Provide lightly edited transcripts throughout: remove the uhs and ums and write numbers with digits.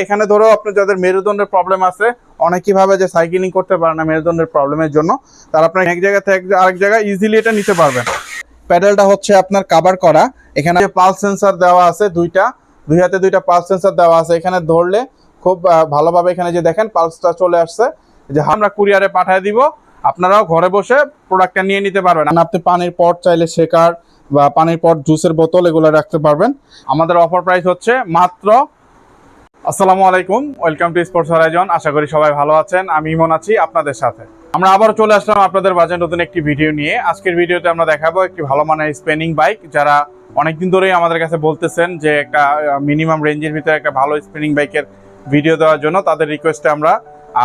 এখানে ধরো আপনি যাদের মেরুদণ্ডের প্রবলেম আছে, অনেকেই ভাবে যে সাইকেলিং করতে পারে না মেরুদণ্ডের প্রবলেমের জন্য, তার আপনার এক জায়গা থেকে আরেক জায়গায় ইজিলি এটা নিতে পারবেন। প্যাডেলটা হচ্ছে আপনার কভার করা, এখানে পালস সেন্সর দেওয়া আছে দুই হাতে দুইটা পালস সেন্সর দেওয়া আছে। এখানে ধরলে খুব ভালোভাবে এখানে যে দেখেন পালসটা চলে আসছে, যে আমরা কুরিয়ারে পাঠিয়ে দিব, আপনারাও ঘরে বসে প্রোডাক্টটা নিয়ে নিতে পারবেন। আপনি পানির পট চাইলে শেকার বা পানির পট, জুসের বোতল এগুলো রাখতে পারবেন। আমাদের অফার প্রাইস হচ্ছে মাত্র। আসসালামু আলাইকুম, ওয়েলকাম টু স্পোর্টস হরাইজন। আশা করি সবাই ভালো আছেন। আমি ইমন আছি আপনাদের সাথে। আমরা আবার চলে আসলাম আপনাদের মাঝে নতুন একটি ভিডিও নিয়ে। আজকের ভিডিওতে আমরা দেখাবো একটি ভালো মানের স্পিনিং বাইক, যারা অনেকদিন ধরেই আমাদের কাছে বলতেছেন যে একটা মিনিমাম রেঞ্জের ভিতরে একটা ভালো স্পিনিং বাইকের ভিডিও দেওয়ার জন্য। তাদের রিকোয়েস্টে আমরা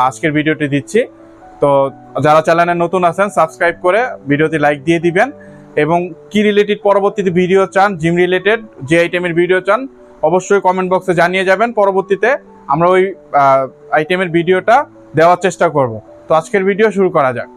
আজকের ভিডিওটি দিচ্ছি। তো যারা চ্যানেলে নতুন আছেন, সাবস্ক্রাইব করে ভিডিওতে লাইক দিয়ে দিবেন, এবং কি রিলেটেড পরবর্তীতে ভিডিও চান, জিম রিলেটেড যে আইটেমের ভিডিও চান, অবশ্যই কমেন্ট বক্সে জানিয়ে যাবেন। পরবর্তীতে আমরা ওই আইটেমের ভিডিওটা দেওয়ার চেষ্টা করব। তো আজকের ভিডিও শুরু করা যাক।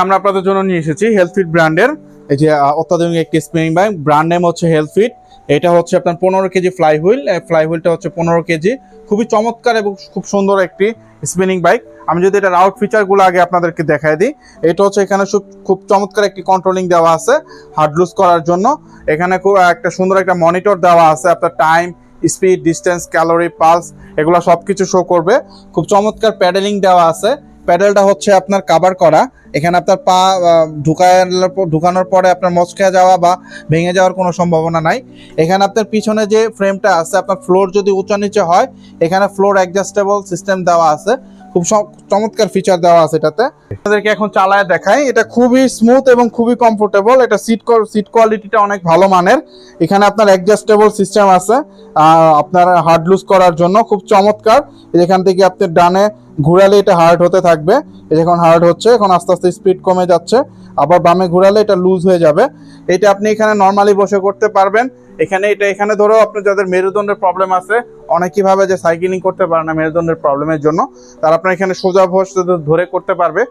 আমরা আপনাদের জন্য নিয়ে এসেছি হেলথফিট ব্র্যান্ডের এই যে অত্যাধুনিক একটি স্পিনিং বাইক। ব্র্যান্ড নেম হচ্ছে হেলথফিট। এটা হচ্ছে আপনার 15 কেজি ফ্লাই হুইল। ফ্লাই হুইলটা হচ্ছে 15 কেজি। খুবই চমৎকার এবং খুব সুন্দর একটি স্পিনিং বাইক। আমি যদি এটা রাউট ফিচারগুলো আগে আপনাদেরকে দেখাই দিই, এটা হচ্ছে এখানে খুব চমৎকার একটি কন্ট্রোলিং দেওয়া আছে হার্ড লুজ করার জন্য। এখানে খুব একটা সুন্দর একটা মনিটর দেওয়া আছে, আপনার time, speed, distance, calorie, pulse এগুলো সব কিছু শো করবে। খুব চমৎকার প্যাডেলিং দেওয়া আছে। প্যাডেলটা হচ্ছে আপনার কভার করা, এখানে আপনার পা ঢুকানোর পরে আপনার মচকে যাওয়া বা ভেঙে যাওয়ার কোনো সম্ভাবনা নাই। এখানে আপনার পিছনে যে ফ্রেমটা আছে, আপনার ফ্লোর যদি উঁচা নিচে হয়, এখানে ফ্লোর অ্যাডজাস্টেবল সিস্টেম দেওয়া আছে। খুব চমৎকার ফিচার দেওয়া আছে এটাতে। আপনাদেরকে এখন চালায় দেখাই। এটা খুবই স্মুথ এবং খুবই কমফোর্টেবল। এটা সিট কোয়ালিটিটা অনেক ভালো মানের। এখানে আপনার অ্যাডজাস্টেবল সিস্টেম আছে আপনার হার্ড লুজ করার জন্য। খুব চমৎকার। এখান থেকে আপনি ডানে ঘুরালে এটা হার্ড হতে থাকবে। এখন হার্ড হচ্ছে, এখন আস্তে আস্তে স্পিড কমে যাচ্ছে। আবার বামে ঘুরালে এটা লুজ হয়ে যাবে। এটা আপনি এখানে নর্মালি বসে করতে পারবেন। এখানে ধরো আপনার যাদের মেরুদণ্ডের প্রবলেম আছে, অনেকেই ভাবে যে সাইকেলিং করতে পারে না মেরুদণ্ডের প্রবলেমের জন্য, তারা আপনার এখানে সোজা বসে ধরে করতে পারবে।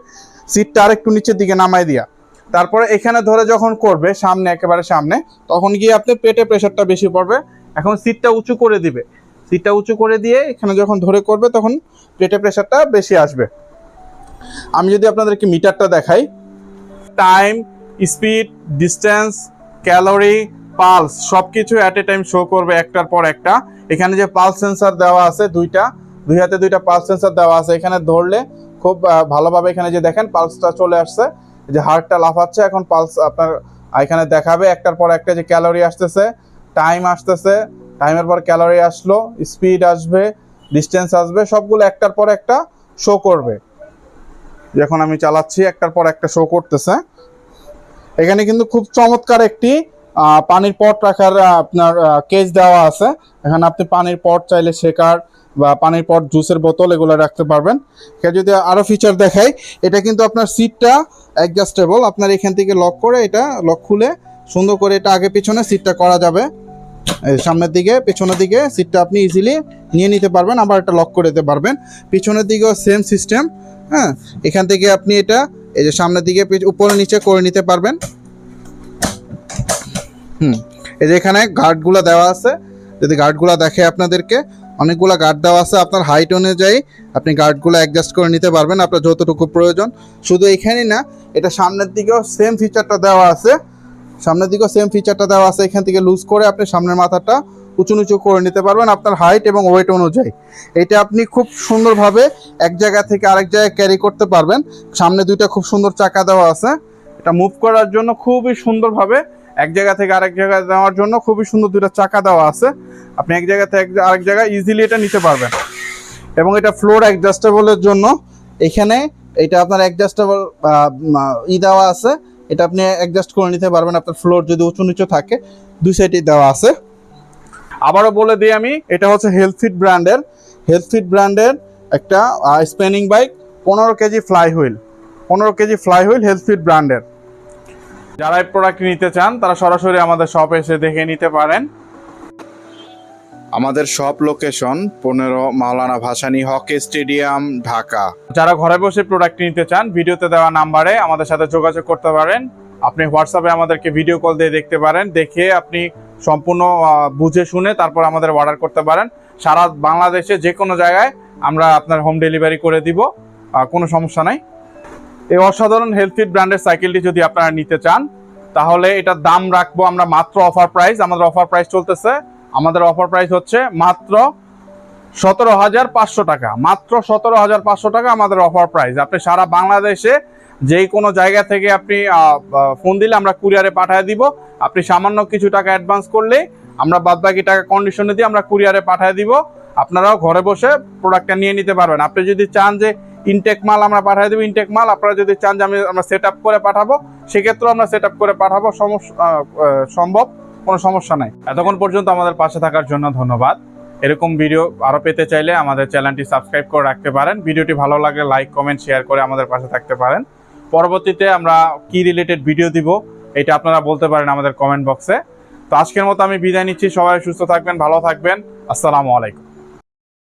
সিটটা আরেকটু নিচের দিকে নামাই দিয়া, তারপরে এখানে ধরে যখন করবে সামনে, একেবারে সামনে, তখন গিয়ে আপনি পেটে প্রেশারটা বেশি পড়বে। এখন সিটটা উঁচু করে দিবে, সিটটা উঁচু করে দিয়ে এখানে যখন ধরে করবে তখন পেটে প্রেশারটা বেশি আসবে। আমি যদি আপনাদেরকে মিটারটা দেখাই, time, speed, distance, calorie, pulse সব কিছু অ্যাট এ টাইম শো করবে একটার পর একটা। এখানে যে পালস সেন্সর দেওয়া আছে দুই হাতে দুইটা পালস সেন্সর দেওয়া আছে। এখানে ধরলে খুব ভালোভাবে এখানে যে দেখেন পালসটা চলে আসছে, যে হার্টটা লাফাচ্ছে। এখন পালস আপনার এখানে দেখাবে একটার পর একটা, যে ক্যালোরি আসতেছে, টাইম আসতেছে, টাইমের পর ক্যালোরি আসলো, স্পিড আসবে, ডিস্টেন্স আসবে, সবগুলো একটার পর একটা শো করবে। যখন আমি চালাচ্ছি একটার পর একটা শো করতেছে। এখানে কিন্তু খুব চমৎকার একটি পানির পট রাখার আপনার কেস দেওয়া আছে। এখানে আপনি পানির পট চাইলে শেকার বা পানির পট, জুসের বোতল এগুলো রাখতে পারবেন। এখানে যদি আরও ফিচার দেখাই, এটা কিন্তু আপনার সিটটা অ্যাডজাস্টেবল। আপনার এখান থেকে লক করে, এটা লক খুলে সুন্দর করে এটা আগে পিছনে সিটটা করা যাবে। সামনের দিকে পেছনের দিকে সিটটা আপনি ইজিলি নিয়ে নিতে পারবেন, আবার এটা লক করে দিতে পারবেন। পিছনের দিকেও সেম সিস্টেম। হ্যাঁ, এখান থেকে আপনি এটা এই যে সামনের দিকে উপরে নিচে করে নিতে পারবেন। এই যে এখানে গার্ডগুলো দেওয়া আছে, যদি গার্ডগুলো দেখে আপনাদেরকে, অনেকগুলো গার্ড দেওয়া আছে। আপনার হাইট অনুযায়ী আপনি গার্ডগুলো অ্যাডজাস্ট করে নিতে পারবেন আপনার যতটুকু প্রয়োজন। শুধু এখানেই না, এটা সামনের দিকেও সেম ফিচারটা দেওয়া আছে। এখান থেকে লুজ করে আপনি সামনের মাথাটা উঁচু নিচু করে নিতে পারবেন আপনার হাইট এবং ওয়েট অনুযায়ী। এটা আপনি খুব সুন্দরভাবে এক জায়গা থেকে আরেক জায়গায় ক্যারি করতে পারবেন। সামনে দুইটা খুব সুন্দর চাকা দেওয়া আছে, এটা মুভ করার জন্য খুবই সুন্দরভাবে এক জায়গা থেকে আরেক জায়গায় যাওয়ার জন্য খুবই সুন্দর দুইটা চাকা দেওয়া আছে। আপনি এক জায়গা থেকে আরেক জায়গায় ইজিলি এটা নিতে পারবেন। এবং এটা ফ্লোর অ্যাডজাস্টেবলের জন্য এখানে এটা আপনার অ্যাডজাস্টেবল দেওয়া আছে। এটা আপনি অ্যাডজাস্ট করে নিতে পারবেন আপনার ফ্লোর যদি উঁচু নিচু থাকে। দুই সাইডে দেওয়া আছে। আবারও বলে দিই আমি, এটা হচ্ছে হেলথফিট ব্র্যান্ডের একটা spinning bike, 15 KG flywheel Healthfit ব্র্যান্ডের। যারা এই প্রোডাক্ট নিতে চান তারা সরাসরি আমাদের শপে এসে দেখে নিতে পারেন। আমাদের শপ লোকেশন 15 মাওলানা ভাসানী হকি স্টেডিয়াম, ঢাকা। যারা ঘরে বসে প্রোডাক্ট নিতে চান, ভিডিওতে দেওয়া নাম্বারে আমাদের সাথে যোগাযোগ করতে পারেন। আপনি হোয়াটসঅ্যাপে আমাদেরকে ভিডিও কল দিয়ে দেখতে পারেন, দেখে আপনি সম্পূর্ণ বুঝে শুনে তারপর আমাদের অর্ডার করতে পারেন। সারা বাংলাদেশে যে কোনো জায়গায় আমরা আপনার হোম ডেলিভারি করে দিব, কোনো সমস্যা নাই। এই অসাধারণ হেলথফিট ব্র্যান্ডের সাইকেলটি যদি আপনারা নিতে চান তাহলে এটার দাম রাখবো আমরা মাত্র অফার প্রাইস। আমাদের অফার প্রাইস চলতেছে, আমাদের অফার প্রাইস হচ্ছে মাত্র 17,500 টাকা। মাত্র 17,500 টাকা আমাদের অফার প্রাইস। আপনি সারা বাংলাদেশে যে কোনো জায়গা থেকে আপনি ফোন দিলে আমরা কুরিয়ারে পাঠিয়ে দিব। আপনি সামান্য কিছু টাকা অ্যাডভান্স করলে আমরা বাদবাকি টাকা কন্ডিশনে দিয়ে আমরা কুরিয়ারে পাঠিয়ে দিব। আপনারাও ঘরে বসে প্রোডাক্টটা নিয়ে নিতে পারবেন। আপনি যদি চান যে ইনটেক মাল আমরা পাঠিয়ে দেবো, ইনটেক মাল। আপনারা যদি চান যে আমরা সেট আপ করে পাঠাবো, সেক্ষেত্রেও আমরা সেট আপ করে পাঠাবো, সম্ভব, কোনো সমস্যা নাই। এতক্ষণ পর্যন্ত আমাদের পাশে থাকার জন্য ধন্যবাদ। এরকম ভিডিও আরও পেতে চাইলে আমাদের চ্যানেলটি সাবস্ক্রাইব করে রাখতে পারেন। ভিডিওটি ভালো লাগলে লাইক, কমেন্ট, শেয়ার করে আমাদের পাশে থাকতে পারেন। পরবর্তীতে আমরা কি রিলেটেড ভিডিও দিব এটা আপনারা বলতে পারেন আমাদের কমেন্ট বক্সে। তো আজকের মতো আমি বিদায় নিচ্ছি। সবাই সুস্থ থাকবেন, ভালো থাকবেন। আসসালামু আলাইকুম।